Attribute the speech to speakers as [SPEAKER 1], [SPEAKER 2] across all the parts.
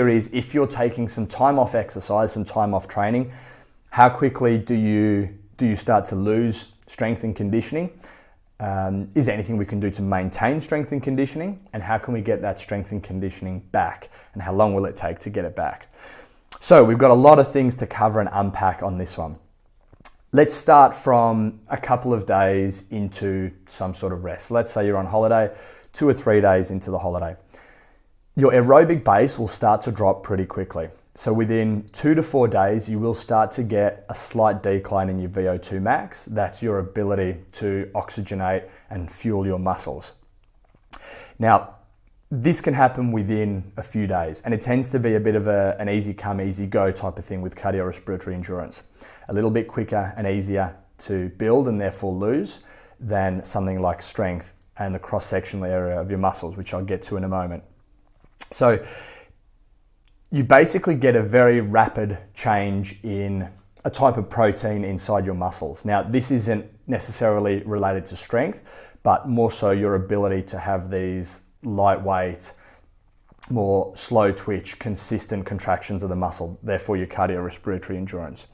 [SPEAKER 1] is if you're taking some time off exercise, some time off training, how quickly do you start to lose strength and conditioning? Is there anything we can do to maintain strength and conditioning? And how can we get that strength and conditioning back? And how long will it take to get it back? So we've got a lot of things to cover and unpack on this one. Let's start from a couple of days into some sort of rest. Let's say you're on holiday, 2 or 3 days into the holiday. Your aerobic base will start to drop pretty quickly. So within 2 to 4 days, you will start to get a slight decline in your VO2 max. That's your ability to oxygenate and fuel your muscles. Now, this can happen within a few days, and it tends to be a bit of an easy come, easy go type of thing with cardiorespiratory endurance. A little bit quicker and easier to build and therefore lose than something like strength and the cross-sectional area of your muscles, which I'll get to in a moment. So you basically get a very rapid change in a type of protein inside your muscles. Now, this isn't necessarily related to strength, but more so your ability to have these lightweight, more slow twitch, consistent contractions of the muscle, therefore your cardiorespiratory endurance.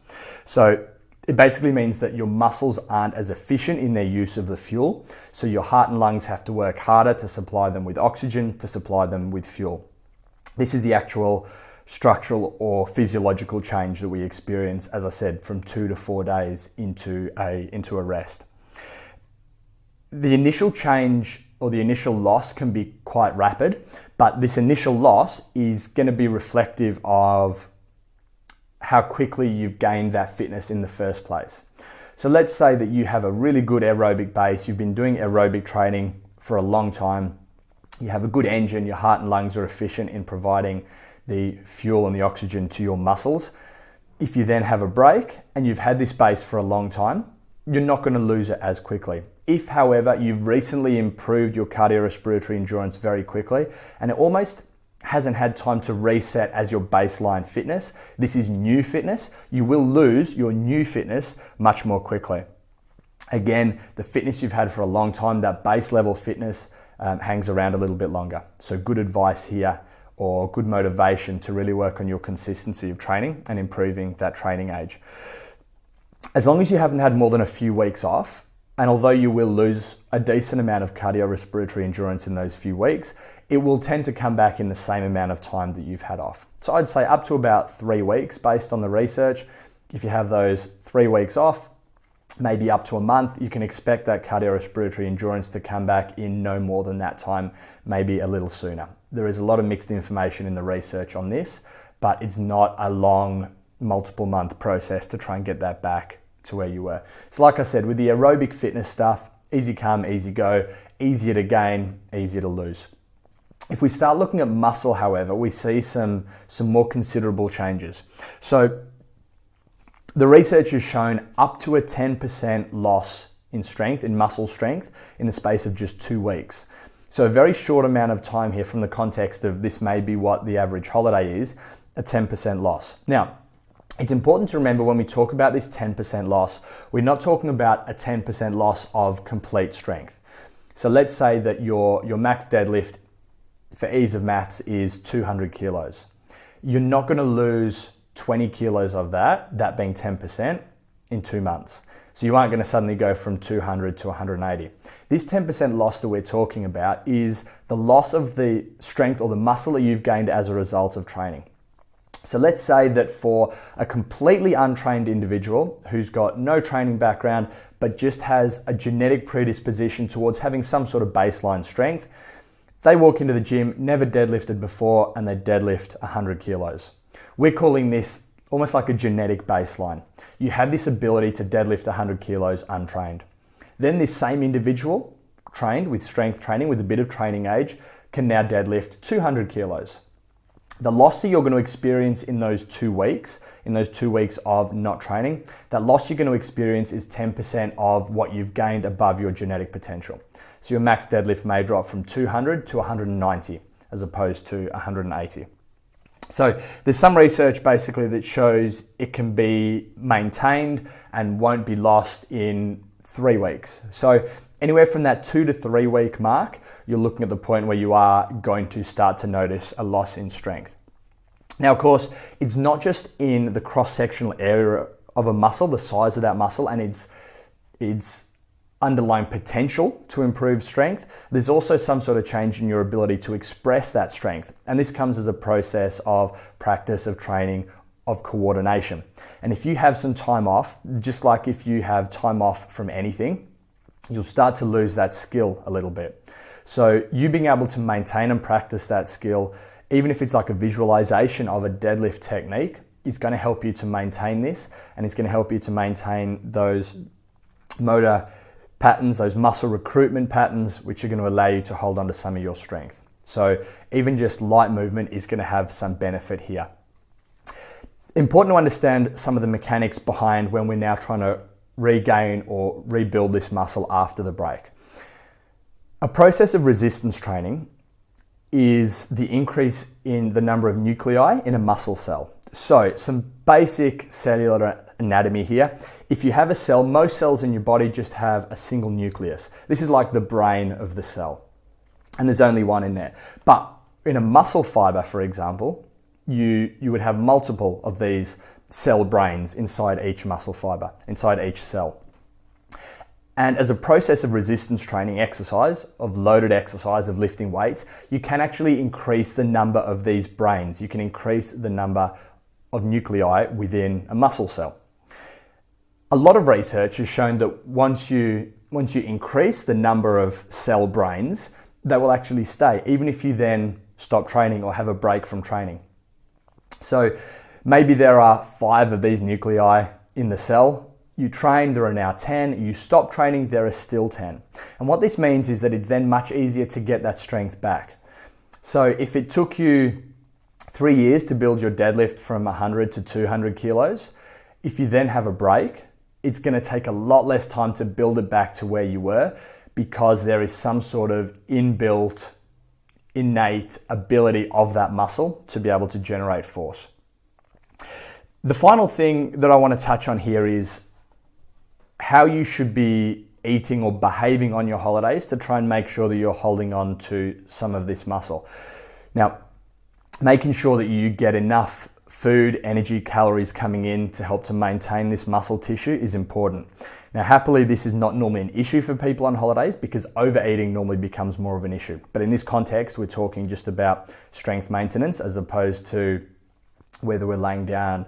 [SPEAKER 1] So it basically means that your muscles aren't as efficient in their use of the fuel. So your heart and lungs have to work harder to supply them with oxygen, to supply them with fuel. This is the actual structural or physiological change that we experience, as I said, from 2 to 4 days into a rest. The initial change or the initial loss can be quite rapid, but this initial loss is going to be reflective of how quickly you've gained that fitness in the first place. So let's say that you have a really good aerobic base, you've been doing aerobic training for a long time, you have a good engine, your heart and lungs are efficient in providing the fuel and the oxygen to your muscles. If you then have a break and you've had this base for a long time, you're not going to lose it as quickly. If, however, you've recently improved your cardiorespiratory endurance very quickly and it almost hasn't had time to reset as your baseline fitness, this is new fitness, you will lose your new fitness much more quickly. Again, the fitness you've had for a long time, that base level fitness hangs around a little bit longer. So good advice here, or good motivation to really work on your consistency of training and improving that training age. As long as you haven't had more than a few weeks off, and although you will lose a decent amount of cardiorespiratory endurance in those few weeks, it will tend to come back in the same amount of time that you've had off. So I'd say up to about 3 weeks based on the research. If you have those 3 weeks off, maybe up to a month, you can expect that cardiorespiratory endurance to come back in no more than that time, maybe a little sooner. There is a lot of mixed information in the research on this, but it's not a long, multiple month process to try and get that back to where you were. So like I said, with the aerobic fitness stuff, easy come, easy go, easier to gain, easier to lose. If we start looking at muscle, however, we see some more considerable changes. So the research has shown up to a 10% loss in strength, in muscle strength, in the space of just 2 weeks. So a very short amount of time here from the context of this may be what the average holiday is, a 10% loss. Now, it's important to remember when we talk about this 10% loss, we're not talking about a 10% loss of complete strength. So let's say that your max deadlift, for ease of maths, is 200 kilos. You're not going to lose 20 kilos of that being 10%, in 2 months. So you aren't going to suddenly go from 200 to 180. This 10% loss that we're talking about is the loss of the strength or the muscle that you've gained as a result of training. So let's say that for a completely untrained individual who's got no training background, but just has a genetic predisposition towards having some sort of baseline strength, they walk into the gym, never deadlifted before, and they deadlift 100 kilos. We're calling this almost like a genetic baseline. You have this ability to deadlift 100 kilos untrained. Then this same individual, trained with strength training, with a bit of training age, can now deadlift 200 kilos. The loss that you're going to experience in those 2 weeks, of not training, that loss you're going to experience is 10% of what you've gained above your genetic potential. So your max deadlift may drop from 200 to 190 as opposed to 180. So there's some research basically that shows it can be maintained and won't be lost in 3 weeks. So anywhere from that 2 to 3 week mark, you're looking at the point where you are going to start to notice a loss in strength. Now, of course, it's not just in the cross-sectional area of a muscle, the size of that muscle, and its underlying potential to improve strength. There's also some sort of change in your ability to express that strength. And this comes as a process of practice, of training, of coordination. And if you have some time off, just like if you have time off from anything, you'll start to lose that skill a little bit. So you being able to maintain and practice that skill, even if it's like a visualization of a deadlift technique, is going to help you to maintain this, and it's going to help you to maintain those motor patterns, those muscle recruitment patterns, which are going to allow you to hold on to some of your strength. So even just light movement is going to have some benefit here. Important to understand some of the mechanics behind when we're now trying to regain or rebuild this muscle after the break. A process of resistance training is the increase in the number of nuclei in a muscle cell. So some basic cellular anatomy here. If you have a cell, most cells in your body just have a single nucleus. This is like the brain of the cell, and there's only one in there. But in a muscle fiber, for example, you would have multiple of these cell brains inside each muscle fiber, inside each cell. And as a process of resistance training exercise, of loaded exercise, of lifting weights, you can actually increase the number of these brains. You can increase the number of nuclei within a muscle cell. A lot of research has shown that once you increase the number of cell brains, they will actually stay, even if you then stop training or have a break from training. So maybe there are 5 of these nuclei in the cell. You train, there are now 10. You stop training, there are still 10. And what this means is that it's then much easier to get that strength back. So if it took you 3 years to build your deadlift from 100 to 200 kilos, if you then have a break, it's going to take a lot less time to build it back to where you were, because there is some sort of inbuilt, innate ability of that muscle to be able to generate force. The final thing that I want to touch on here is how you should be eating or behaving on your holidays to try and make sure that you're holding on to some of this muscle. Now, making sure that you get enough food, energy, calories coming in to help to maintain this muscle tissue is important. Now, happily, this is not normally an issue for people on holidays because overeating normally becomes more of an issue. But in this context, we're talking just about strength maintenance as opposed to whether we're laying down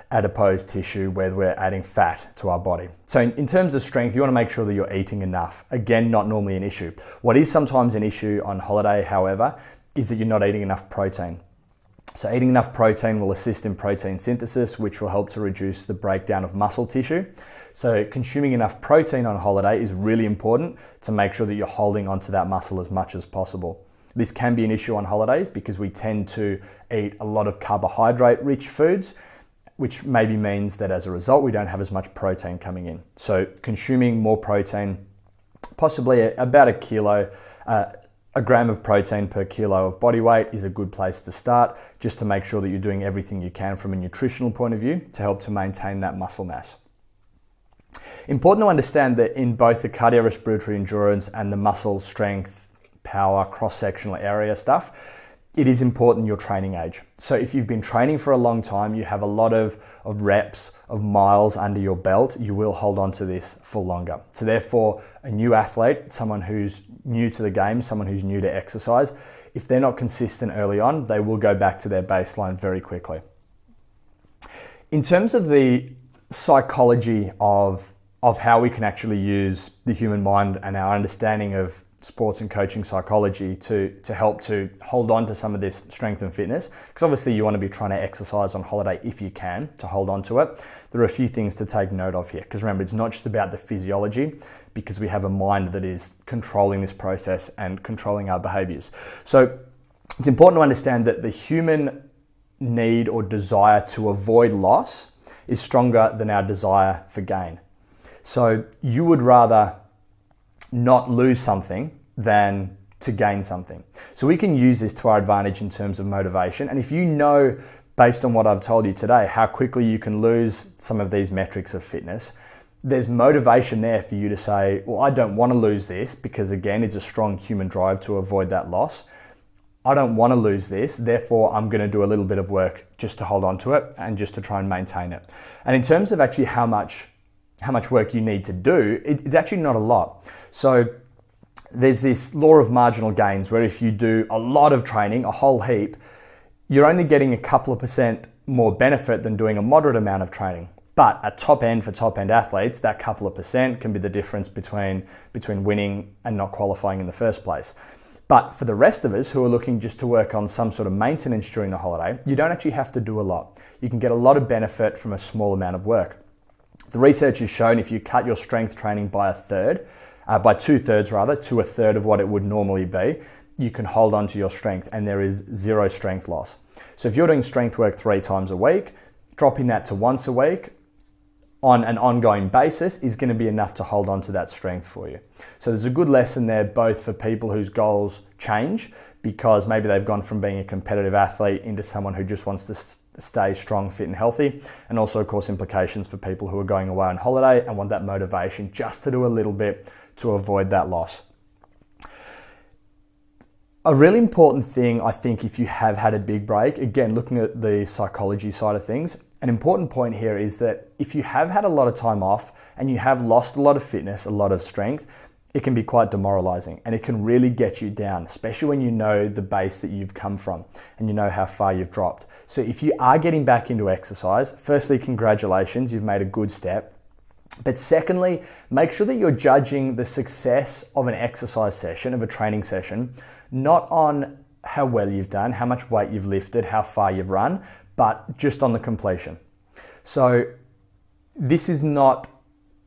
[SPEAKER 1] adipose tissue, whether we're adding fat to our body. So in terms of strength, you want to make sure that you're eating enough. Again, not normally an issue. What is sometimes an issue on holiday, however, is that you're not eating enough protein. So eating enough protein will assist in protein synthesis, which will help to reduce the breakdown of muscle tissue. So consuming enough protein on holiday is really important to make sure that you're holding onto that muscle as much as possible. This can be an issue on holidays because we tend to eat a lot of carbohydrate-rich foods, which maybe means that as a result, we don't have as much protein coming in. So consuming more protein, possibly about a gram of protein per kilo of body weight is a good place to start, just to make sure that you're doing everything you can from a nutritional point of view to help to maintain that muscle mass. Important to understand that in both the cardiorespiratory endurance and the muscle strength, power, cross-sectional area stuff, it is important your training age. So if you've been training for a long time, you have a lot of reps, of miles under your belt, you will hold on to this for longer. So therefore, a new athlete, someone who's new to the game, someone who's new to exercise, if they're not consistent early on, they will go back to their baseline very quickly. In terms of the psychology of how we can actually use the human mind and our understanding of sports and coaching psychology to help to hold on to some of this strength and fitness, because obviously you want to be trying to exercise on holiday if you can to hold on to it. There are a few things to take note of here, because remember, it's not just about the physiology, because we have a mind that is controlling this process and controlling our behaviors. So it's important to understand that the human need or desire to avoid loss is stronger than our desire for gain. So you would rather not lose something than to gain something. So we can use this to our advantage in terms of motivation. And if you know, based on what I've told you today, how quickly you can lose some of these metrics of fitness, there's motivation there for you to say, well, I don't want to lose this, because again, it's a strong human drive to avoid that loss. I don't want to lose this, therefore I'm going to do a little bit of work just to hold on to it and just to try and maintain it. And in terms of actually how much work you need to do, it's actually not a lot. So there's this law of marginal gains where if you do a lot of training, a whole heap, you're only getting a couple of percent more benefit than doing a moderate amount of training. But at top end, for top end athletes, that couple of percent can be the difference between winning and not qualifying in the first place. But for the rest of us who are looking just to work on some sort of maintenance during the holiday, you don't actually have to do a lot. You can get a lot of benefit from a small amount of work. The research has shown if you cut your strength training by two-thirds rather, to a third of what it would normally be, you can hold on to your strength and there is zero strength loss. So if you're doing strength work 3 times a week, dropping that to once a week on an ongoing basis is going to be enough to hold on to that strength for you. So there's a good lesson there both for people whose goals change because maybe they've gone from being a competitive athlete into someone who just wants to stay strong, fit and healthy, and also of course implications for people who are going away on holiday and want that motivation just to do a little bit to avoid that loss. A really important thing, I think, if you have had a big break, again, looking at the psychology side of things, an important point here is that if you have had a lot of time off and you have lost a lot of fitness, a lot of strength, it can be quite demoralizing and it can really get you down, especially when you know the base that you've come from and you know how far you've dropped. So if you are getting back into exercise, firstly, congratulations, you've made a good step. But secondly, make sure that you're judging the success of an exercise session, of a training session, not on how well you've done, how much weight you've lifted, how far you've run, but just on the completion. So this is not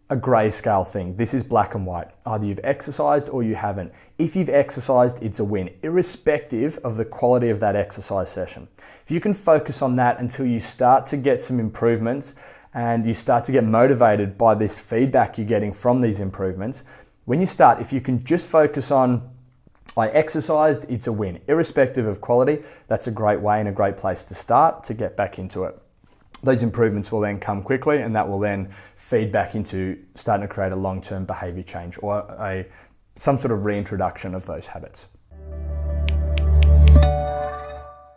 [SPEAKER 1] a grayscale thing. This is black and white. Either you've exercised or you haven't. If you've exercised, it's a win, irrespective of the quality of that exercise session. If you can focus on that until you start to get some improvements and you start to get motivated by this feedback you're getting from these improvements, when you start, if you can just focus on I exercised, it's a win. Irrespective of quality, that's a great way and a great place to start to get back into it. Those improvements will then come quickly and that will then feed back into starting to create a long-term behavior change or some sort of reintroduction of those habits.